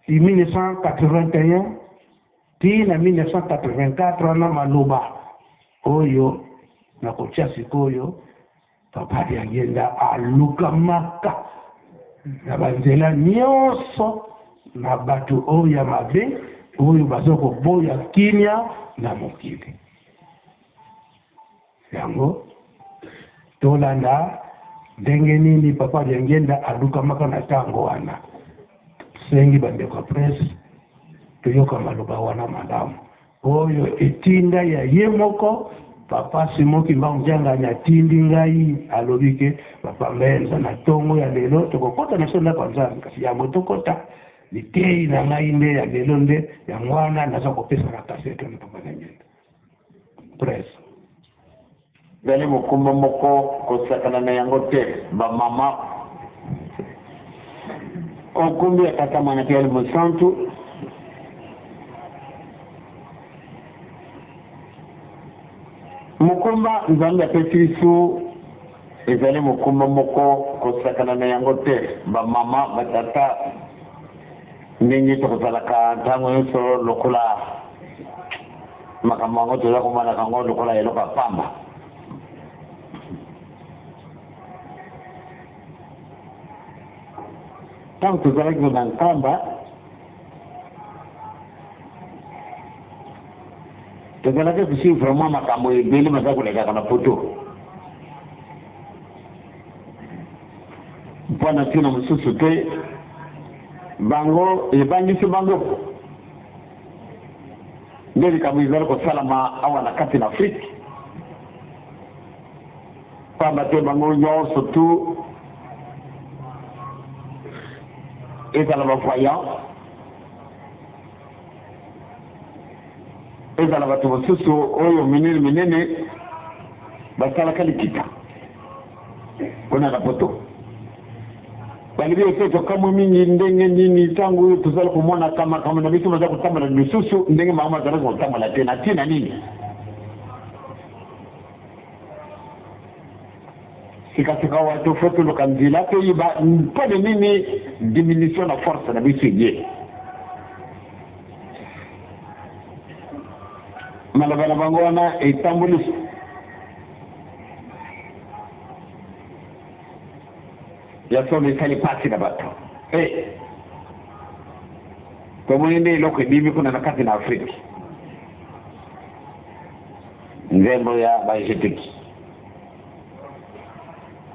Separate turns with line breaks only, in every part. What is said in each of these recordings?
1981 tina 1984 na maloba oyo na kocha sikoyo papa yagenda aluka maka na banzela nyonso na bato oyo ya mabe oyo bazoko boya kimia na mokili yango tolanda ndenge nini papa yagenda aluka maka na tango wana sengi bandeko press toyoka maloba wana malamu oyo etinda ya yemoko papa simoki mbanganga nyatindi ngai alobike papa mbenza na tongo ya lelo tokokota na sonda kwanza kasi ya motokota litei na ngai nde ya lelo nde ya mwana naza kopesa na kasete na papa nyenda press
bele mukumba moko kosakana na yango te ba mama okumbi atata mwana pia musantu mukumba nzambe apesisu ezali mukumba moko kosakana na yango te bamama batata ndenge tokozalaka ntango nyonso lokola makambo yango toza komonaka yango lokola eloko ya pamba ntango tozalaki na nkamba tozalaki kusi vraiment makambo ebele baza kolekaka na poto mpona ntina mosusu te bango ebangisi bango nde likambo ezali kosalama awa na kati na afrique pamba te bango nyonso tu ezala bavoyant ezala bato mosusu oyo minene basalaka likita mpona na poto balibi ete tokamwe mingi ndenge nini ntango oyo tozali komona makambo na biso baza kotambola lisusu ndenge makambo azalaki kotambola te na ntina nini sikasika wato fo toluka nzela toyiba mpone nini diminution na force na biso ye maloba na bango wana etamboli ya solo esali pasi na bato tomoni nde eloko ebimi kuna na kati na afrique nzembo ya baegetiki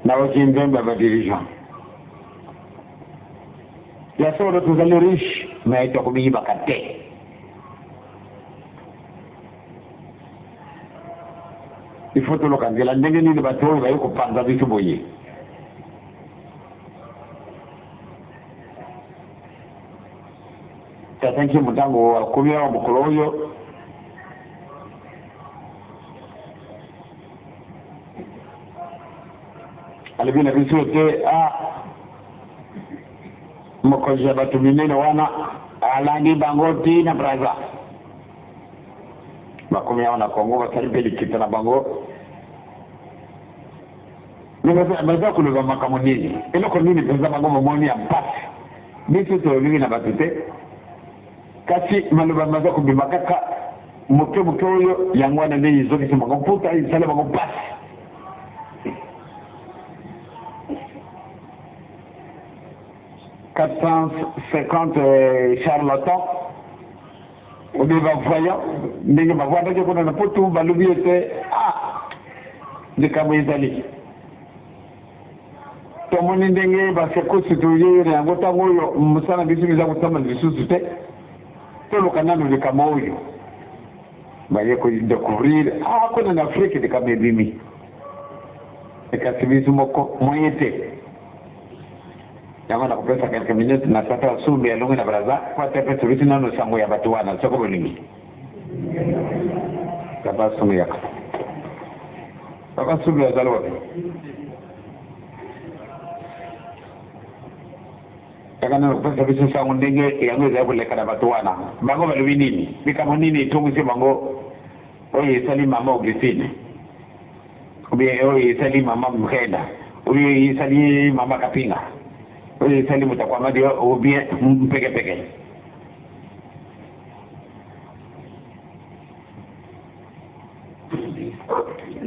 na oki nzembo ya badirigeant ya solo tozali riche me tokomiyibaka te il faut toloka nzela ndenge nini bato oyo baye kopanza biso boye tatanki mutango akomi awa mokolo oyo alobi na biso te mokonzi ya bato minene wana alandi bango ti na braza bakomi awa na congo basali mpe likita na bango baza koloba makambo nini eloko nini mpenza bango momoni ya mpasi biso tololingi na bato te kasi maloba baza kobima kaka moke oyo yango wana nde ezokisi bango mputa esali bango mpasi charlatan obe bavoyant ndenge bavandaki kuna na poto balobi ete likambo ezali tomoni ndenge basekosi toye na yango ntango oyo mosala biso eza kotambala lisusu te toluka nano likambo oyo baye kodécouvrir kuna na afrique likambo ebimi ekasi biso moko moye te yango na kopesa quelques minutes na tata sumbi alongi na braza kwa tepe tubisi nano sango ya bato wana soko bolingi tata sumbi yaka tata sumbi azali wapi yakana kopesa biso sango ndenge yango ezali koleka na bato wana bango balobi nini likambo nini etongisi bango oyo esali mama augustine ubie oyo esali mama mrenda oyo esali mama kapinga oyo esali mutakwamadi ou bien mpekepeke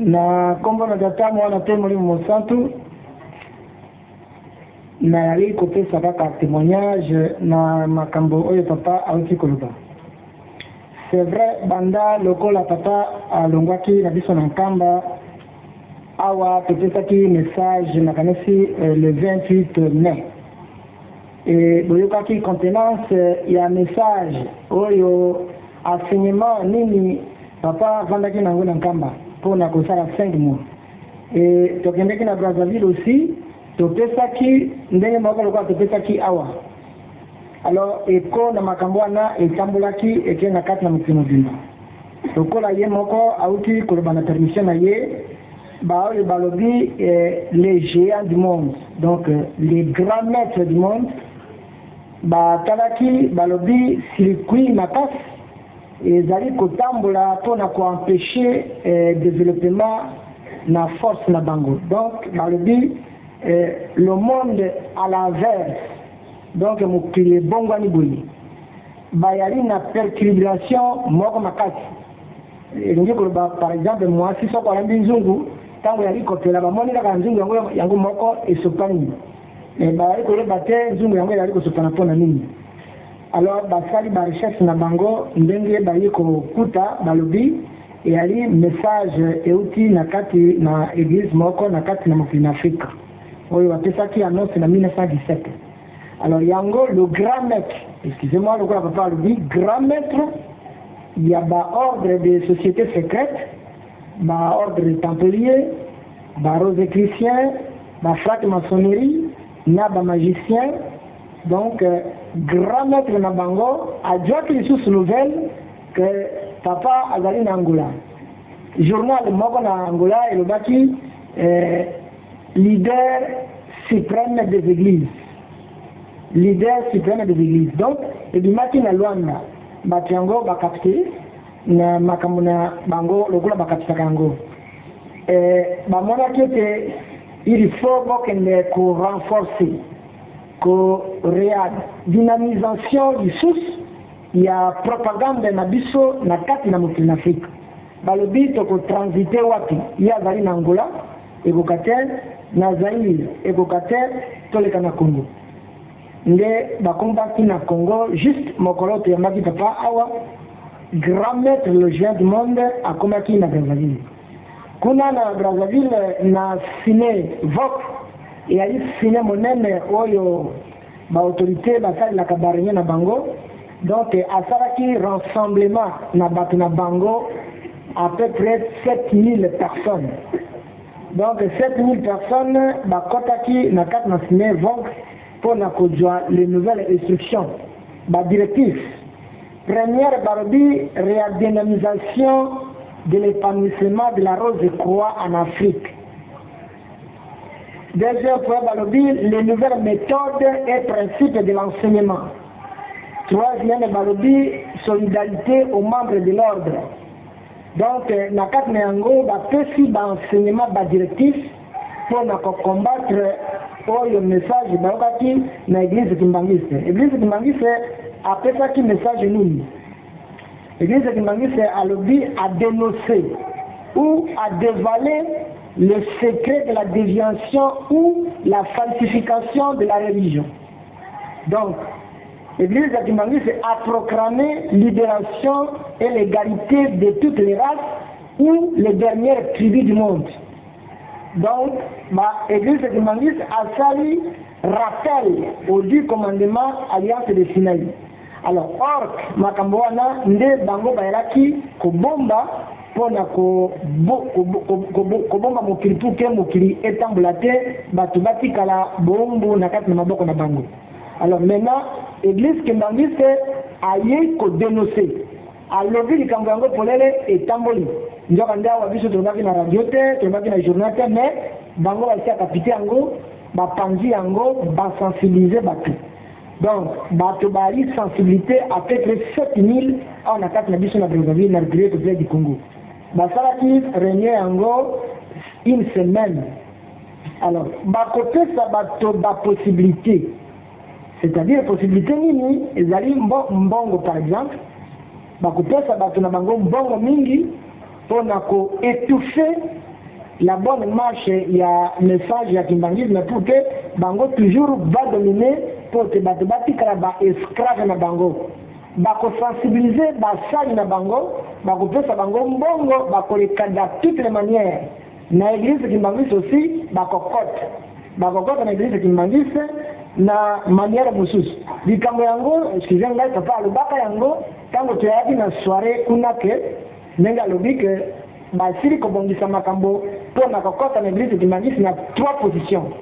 na kombo na tata mwana te Molimo Mosantu na yali kopesa kaka témoignage na makambo oyo papa auti koloba. C'est vrai banda lokola papa alongwaki na biso na nkamba awa topesaki message na kanisi le 28 mai et boyokaki contenance ya message oyo enseignement nini papa vandaki nango na nkamba mpona kosala 5 mois et tokendeki na Brazzaville aussi topesaki ndenge moko lokola topesaki awa. Alors eko na makambo wana etambolaki eke na kati na mokili mobimba lokola ye moko auti koloba na permission na ye baoyo balobi les géants du monde, donc les grands maîtres du monde batalaki balobi circuit makasi ezali kotambola mpona koempêcher développement na force na bango. Donc balobi le monde à l'inverse, donc mokili ebongwani boye bayali na perturbation moko makasi elingi koloba par exemple mwasi soko alambi nzungu ntango yali kopela bamoni kaka nzungu yango moko esopani bayali koyeba te nzungu yango yali kosopana mpona nini. Alors basali barecherche na bango ndenge bayi kokuta balobi eyali message euti na kati na église moko na kati na mokili na Afrika oyo bapesaki annonce na 1917. Alors yango le grand maître, excusez-moi le papa alobi grand maître, il y a ordre de sociétés secrètes, ordre templier, rosicrucien, frate maçonnerie, na magicien. Donc grand maître na bango a déjà que sous nouvelle que papa azali na Angola. Journal moko na Angola et le baki leader suprême des églises. Leader suprême des églises. Donc ebimaki na Luanda batiango bakapte na makambo na bango lokola bakapita kango bamona kete il faut bokende ko renforcer ko dynamisation lisusu ya propagande na biso na kati na mokili na Afrika balobi toko transite wapi ya zali na Angola ekokater na Zaire ekokater toleka na Congo nde bakombaki na Congo juste mokolo toyambaki papa awa grand maître le géant du monde akomaki na Brazzaville kuna na Brazzaville na sine vok eyali sine monene oyo baautorité basalelaka barenye na bango donc asalaki rassemblement na bato na bango à peu près 7000 personnes. Donc 7000 personnes bakotaki na kati na sine vok pour les nouvelles instructions, les directives. Première, barobi, réadynamisation de l'épanouissement de la rose de croix en Afrique. Deuxième point, barobi, les nouvelles méthodes et principes de l'enseignement. Troisième, barobi, solidarité aux membres de l'ordre. Donc, na kat neango, bapesi l'enseignement, ba directif pour combattre oyo message bayokaki na église Kimbangiste. Église Kimbangiste apesaki message nini? Église Kimbangiste alobi a dénoncer ou a dévaler le secret de la déviation ou la falsification de la religion. Donc, l'Église Kimbangiste a proclamé libération et l'égalité de toutes les races ou les dernières tribus du monde. Donc, l'Église Kimbangiste a sali rappel au 10 commandements Alliance de Sinaï. Alors, or, Makamboana, nde bango bayelaki kobomba pona kobomba mokili puke mokili etambola te bato batikala bombo na kati na maboko na bango. Alors maintenant, l'Église Kimbangiste a yé dénoncer. Alors, il y a un polele et tamboli. Nous avons dit que nous avons na radio, nous avons na journal, mais bango va essayer de capter ango, ba panzi ango, ba sensibiliser batu. Donc, bato bari sensibilité à peu près 7000 en attaque na biso na Brazzaville na République du Congo. Ba salaki régner ango une semaine. Alors, ba côté ça bato ba possibilité. C'est-à-dire possibilité nini, ezali mbongo par exemple. Bakupesa bato na bango mbongo mingi pona ko étouffer la bonne marche, il y a message, il y a kimbangisme pour que bango toujours va dominer pour te battre ba esclave na bango. Bako sensibiliser basali na bango, bako pesa bango mbongo, bako les de toutes les manières. Na église kimbangise aussi, bako kote na église kimbangise na manière mususu. Likambo yango, excusez ngai papa alobaka yango, tango tuyaki na soirée kuna ke nenga lobike basili kobongisa makambo pour na kokota na église kimbangise na 3 positions.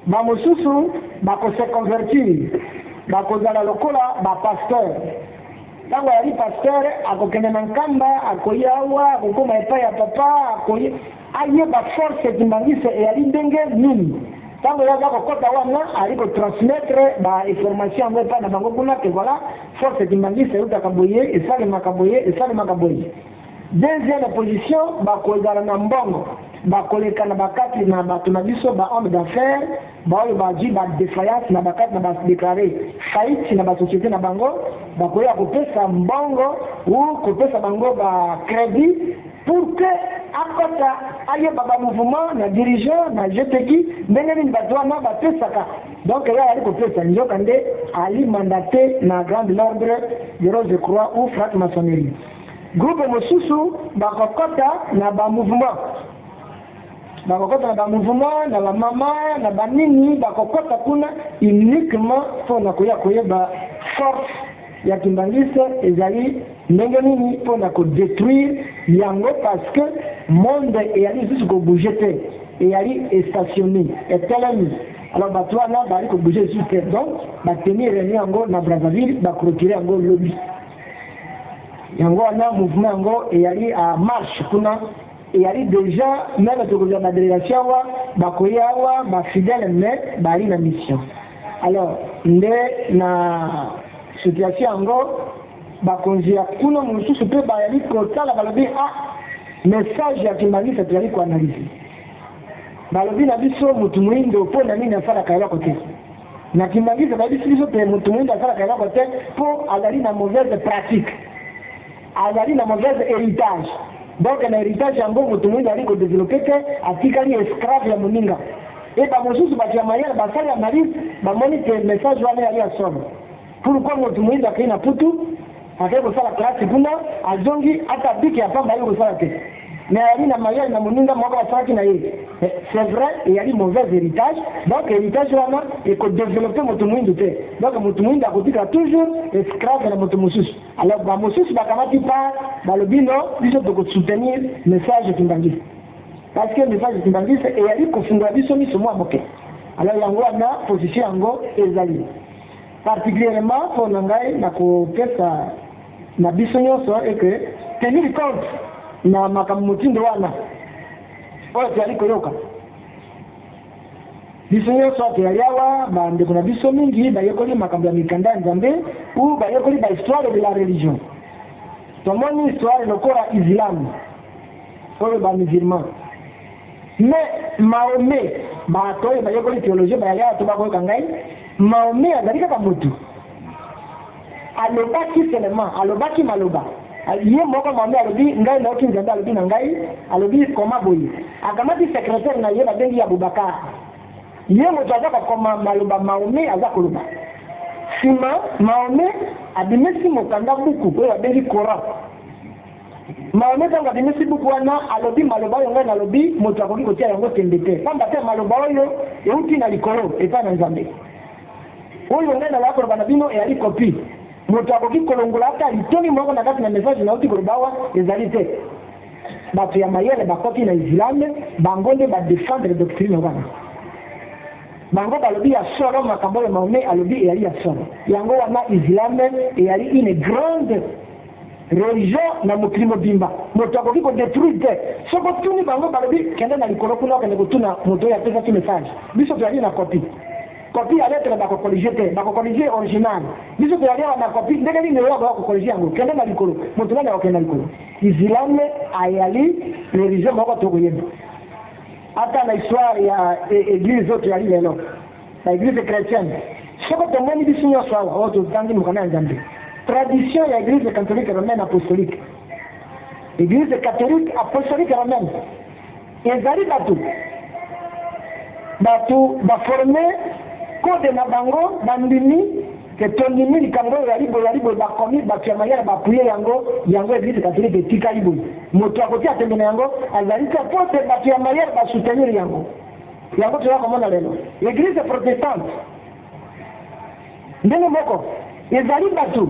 Ba mususu bako se convertir, bako zala lokola ba pasteur. Tango yali pasteur akokende na nkamba akoyawa akokoma epai ya papa akoye aye ba force kimbangise eyali ndenge nini. Tango yaza kokota wana aliko transmettre ba information ngo epai na bango kuna ke voilà force kimbangise utaka boye esali makaboye. Deuxième position bakozala na mbongo bakoleka na bakati na bato na biso ba homme d'affaires baoyo baji ba défaillance na bakati na badeklare faillite na basociété na bango bakoya kopesa mbongo ou kopesa bango ba crédit pour que akota ayeba ba mouvement na dirigeant na GTK ndenge nini bato wana bapesaka. Donc ya ali kopesa njoka nde ali mandaté na grande l'ordre de Rose Croix ou frate maçonnerie. Groupe mosusu bakokota na ba mouvement na ba mama na ba nini bakokota kuna uniquement pour na koyeba force ya kimbangise ezali ndenge nini pour na ko détruire yango parce que monde eyali jusqu'au bouger te eyali stationné etelemi. Alors bato wana bali ko bouger sur terre donc batenir réunion yango na Brazzaville bakrokirer yango lobby yango wana mouvement yango eyali à marche kuna eyali déjà même tokoza na délégation wa bakoyawa ba fidèle mais bali na mission. Alors nde na situation yango bakonzia kuna mususu pe bayali kotala balobi message ya kimbangisa tuyali kuanalyse balobi na biso mutu mwindo po na nini afala kaela kote na kimbangisa babi biso pe mutu mwindo afala kaela kote po azali na mauvaise pratique azali na mauvaise héritage. Donc na héritage yango mutu mwindo ali ko développer ke atikali esclave ya moninga et ba mosusu ba jamayela basali analyse ba monitor message wana yali asoma pourquoi mutu mwindo akina putu akeko sala classe kuna azongi ata biki ya pamba yiko sala te mais yali na mayele na moninga mwaka basaki na yeye. C'est vrai il y a du mauvais héritage donc héritage wana et ko développer mutu mwindo te donc mutu mwindo akotika toujours esclave na mutu mosusu. Alors ba mosusu bakamati pa balobino biso toko soutenir message kimbangisa parce que message kimbangisa et yali kofunga biso miso mwa moke. Alors yango na position yango ezali particulièrement pour ngai na ko pesa na biso nyonso et que tenir compte na makambo mutindo wana oyo tuyali koyoka biso nyonso tuyali awa bandeko na biso mingi bayekoli makambo ya mikanda ya nzambe ou bayekoli ba histoire de la religion. Tomoni histoire lokola islam oyo ba musulman mais Mahomet bato oyo bayekoli théologie bayali awa to bakoyoka ngai Mahomet azali kaka mutu alobaki seulement alobaki maloba ye moko Mahomet alobi ngai naoki nzambe alobi na ngai alobi koma boye akamati secrétaire na ye babengi ya Abubakar ye moto aza kokoma maloba Mahomet aza koloba sima Mahomet abimisi mokanda buku oyo abengi Coran. Mahomet ntango abimisi buku wana alobi maloba oyo ngai nalobi moto akoki kotia yango tembe te pamba te maloba oyo euti na likolo epai na nzambe oyo ngai nalaya koloba na bino eyali kopi moto akoki kolongola ata litoni moko na kati na message nauti koloba awa ezali te. Bato ya mayele bakoti na islam bango nde badefendre doctrine wana bango balobi ya solo makambo oyo Mahomet alobi eyali ya solo yango wana islam eyali une grande religion na mokili mobimba moto akoki kodétruire te soko tuni bango balobi kende na likolo kuna okende kotuna moto oyo apesaki message biso toyali na copie ya lettre bakokorige te bakokorige original biso toyali awa na copie ndenge nini oyo bakokorige yango kende na likolo moto nani akokende na likolo islam ayali religion moko tokoyeba ata na histoire ya église oyo toyali lelo na église chrétienne soko tomoni biso nyonso awa oyo totangi mokanda ya nzambe tradition ya église catholique romaine apostolique église catholique apostolique romaine ezali bato baforme code na bango bandimi ke tondimi likambo yali boye bakomi bato ya mayele bapuye yango église catholique etikali boye moto akoti atembena yango azali te po te bato ya mayele basoutenir yango toza komona lelo église protestante ndenge moko ezali bato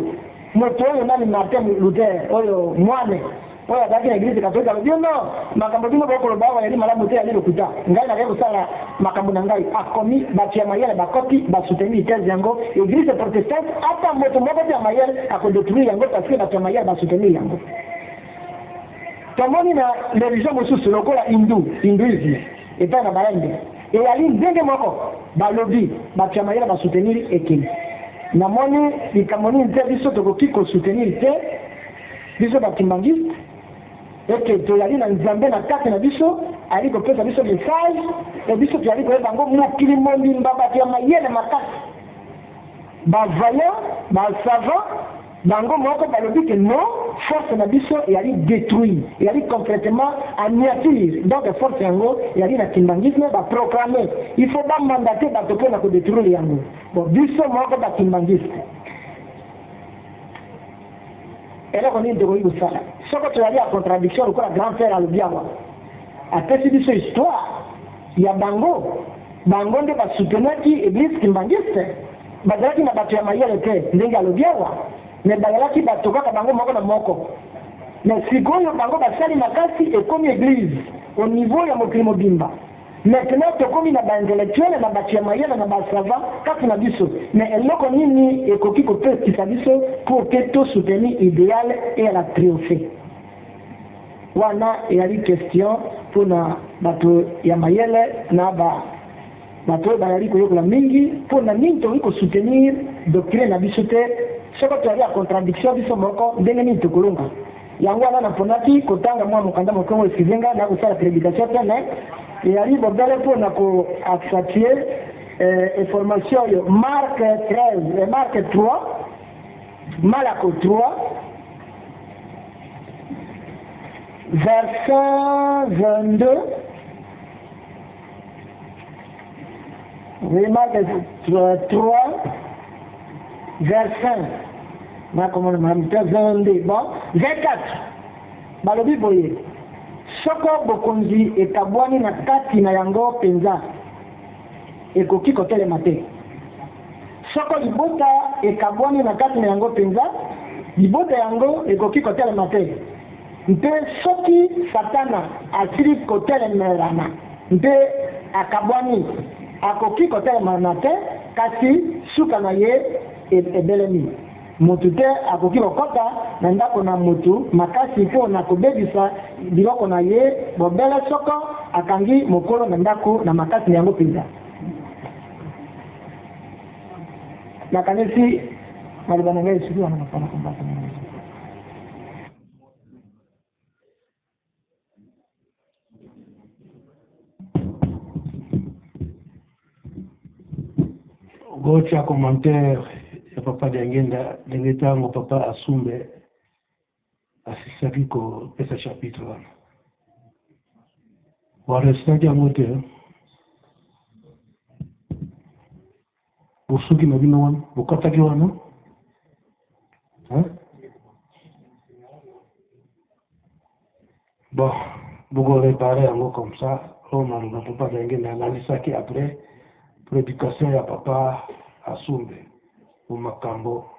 moto oyo nani Martin Luther oyo mwane oyo azalaki na église catholique alobi no makambo bino bokoloba awa yali malamu te yali lokuta ngai nakei kosala makambo na ngai akomi bato ya mayele bakoti basoutenir thèse yango église protestante ata moto moko te ya mayele akodétruire yango parce que bato ya mayele basoutenir yango tomoni na religion mosusu lokola hinduisme epai na bainde eyali ndenge moko balobi bato ya mayele basoutenir ekili namoni likambo nini te biso tokoki kosoutenir te biso bakimbangiste eke toyali na nzambe na kati na biso ali kopesa biso message e biso toyali koyeba yango mokili mobimba bato ya mayele makasi bavaillant basavant bango moko balobi ke non force na biso eyali détruire eyali complètement anéantir donc force yango eyali na kimbangisme baproclame il faut bamandate bato mpona kodétruire yango bon biso moko bakimbangiste eloko nini tokoki kosala soko toyali ya contradiction lokola grand frère alobi awa apesi biso histoire ya bango nde basoutenaki église kimbangiste bazalaki na bato ya mayele te ndenge alobi awa me bazalaki bato kaka bango moko na moko me sikoyo bango basali makasi ekomi église au niveau ya mokili mobimba maintenant tokomi na baintellectuele na bato ya mayele na basavant kati na biso me eloko nini ekoki kopekisa biso pour ke tosoutenir idéal et ala triomphe wana eyali question mpona bato ya mayele na bato oyo bayali koyokola mingi mpona nini tokoki kosoutenir doctrine na biso te soko toyali ya contradiction biso moko ndenge nini tokolonga yango wana naponaki kotanga mwa mokanda mokongo esivenga na kosala prédication tene eyali bobele mpona koaccentuer information oyo Marc 13 Marc 3 Malako 3 verset 22 oui Marc 3 verset bon 24 balobi boye soko bokonzi ekabwani na kati na yango penza ekoki kotelema te soko libota ekabwani na kati na yango penza libota yango ekoki kotelema te mpe soki satana asili kotelemelana mpe akabwani akoki kotelemana te kasi suka na ye ebelemi motu te akoki kokota na ndako na motu makasi mpo na kobebisa biloko na ye bobele soko akangi mokolo na ndako na makasi na yango mpenza nakanisi maloba na ngai esuki wana napana kombasa
gocha commentaire ya papa Diangenda ndenge ntango papa Asumbe asisaki kopesa chapitre wana waresitaki yango te bosuki na bino wana bokataki wana bon bokorepare yango comme ça oyo maloba papa Diangenda analisaki après prédication ya papa Asumbe makambo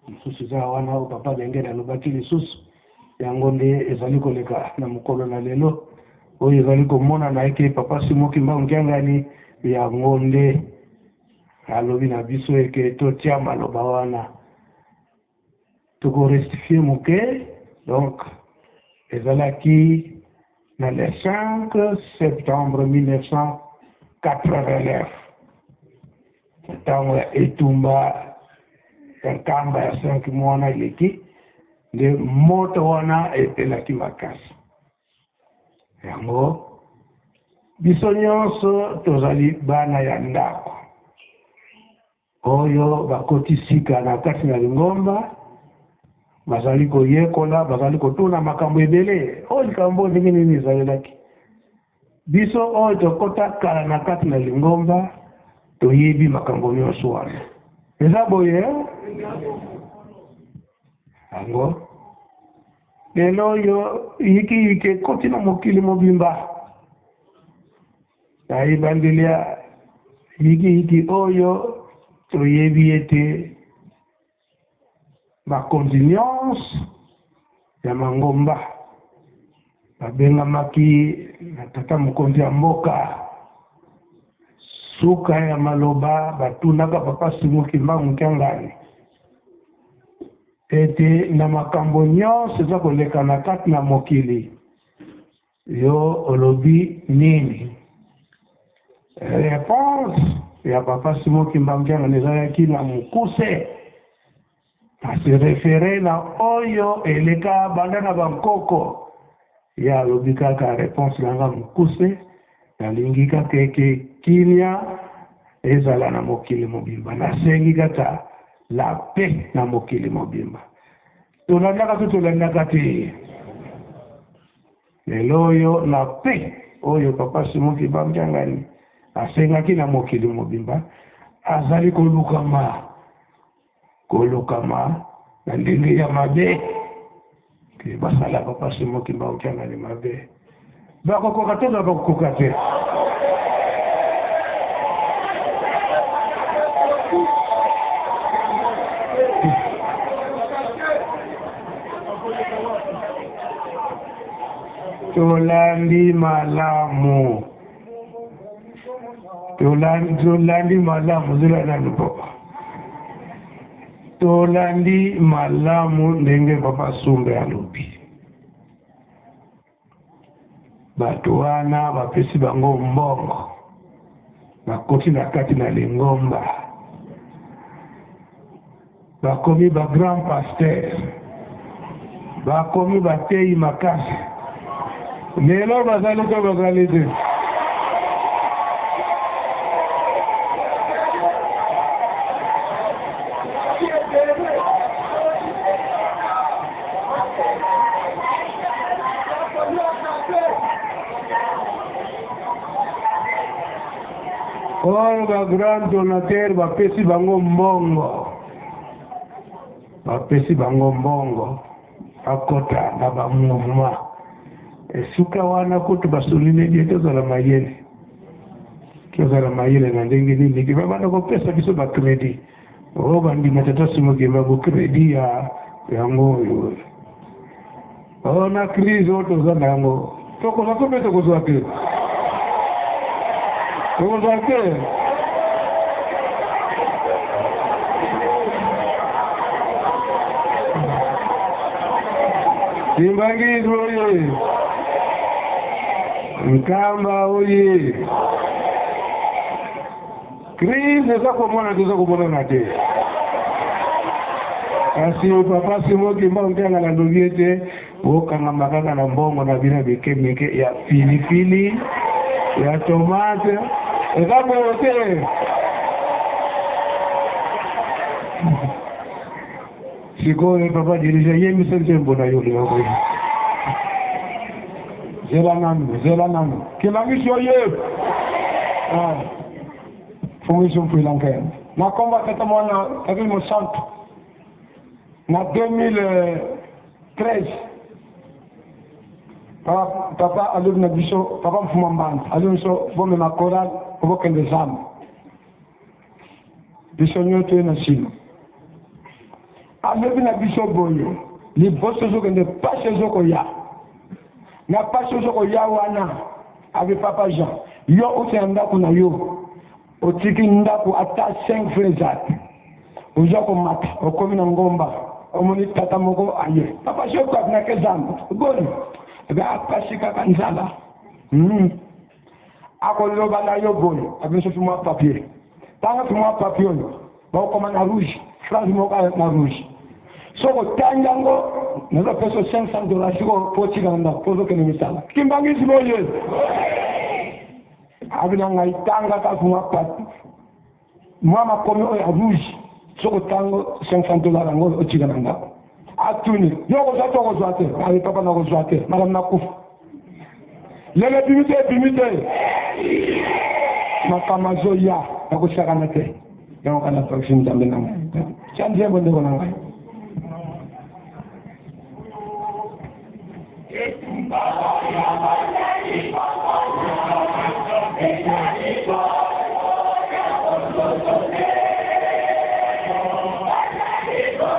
mosusu eza wana oyo papa Diangenda alobaki lisusu yango nde ezali koleka na mokolo na lelo oyo ezali komonana eke papa Simoki Mbangu Kiangani yango nde alobi na biso eke totia maloba wana tokorestifie moke donc ezalaki na le 5 septembre 1989 ntango ya etumba nkamba ya 5 mwana eleki nde moto wana epelaki makasi yango biso nyonso tozali bana ya ndako oyo bakoti sika na kati na lingomba bazali koyekola bazali kotuna makambo ebele oyo likambo ndenge nini ezalelaki biso oyo tokota kala na kati na lingomba toyebi makambo nyonso wana eza boye yango lelo oyo yiki ekoti na mokili mobimba nayebandelia yiki oyo toyebi ete bakonzi nyonso ya mangomba babengamaki na tata mokonzi ya mboka suka ya maloba batunaka papa Simon Kimbangu Kyangani ete na makambo nyonso eza koleka na kati na mokili yo olobi nini réponse ya papa Simon Kimbangu Kyangani ezalaki na mokuse ase refere na oyo eleka banda na bankoko ya alobi kaka réponse nanga mokuse nalingi kaka eke kimia ezala na mokili mobimba nasengi kaka la paix na mokili mobimba tolandaka te lelo oyo na paix oyo papa Simon Kimbangu Kyangani asengaki na mokili mobimba azali kolukama na ndenge ya mabe ke basala papa Simon Kimbangu Kyangani mabe bakokoka te na bakokoka te tolandi malamu zela nanu papa tolandi malamu ndenge papa Sumbe alobi bato wana bapesi bango mbongo bakoti na kati na lingomba bakomi ba grand pasteur bakomi bateyi makasi lelo bazali to bazali te oyo ba grand donateur bapesi bango mbongo akota na ba mouvement esuka wana kutu basolile die tozala mayele na ndenge nini ke babanda kopesa biso ba credit o bandima tata Simon Kimbangu credit ya yango oyo ona crise oyo toza na yango tokoza kobe tokozwa te Kimbangizi oye Nkamba oye crise eza komona toza komona te kasi papa Simon Kimbangu Kyangani alobi ete okangama kaka na mbongo na bino mike ya pilipili ya tomate eza boyo te sikoyo papa dirige yemisa ntembo na yo lelo zela nanu Kimbangizi oye Fumisi Mpuilankaya na komba tata mwana takimo santo na 2013 papa alobi na biso papa mfuma mbanda alobi biso bombe na choral obokende zamba biso nyoto na sino alobi na biso boyo liboso ezokende pasi ezokoya na pasi ezokoya wana ave papa Jean yo otia ndako na yo otiki ndako ata 5 frères oza komata okomi na ngomba omoni tata moko aye papa shoko abinake zamba boni ebe apasi kaka nzala akoloba na yo boy abiso fumwa papier tanga fumwa papier oyo bakoma na rouge France moko na rouge soko tangango nazo peso $500 siko potika nda pozo kene misala Kimbangizi boye abina ngaitanga ka fumwa papier mama komi oyo rouge soko tango $500 ngo otika nda atuni yoko zato ko zwate ali papa na ko zwate madame na kufu
lelo bimite
makama zoya nakosakana te yango kana proxime jambe nango chandiye bonde ko nangai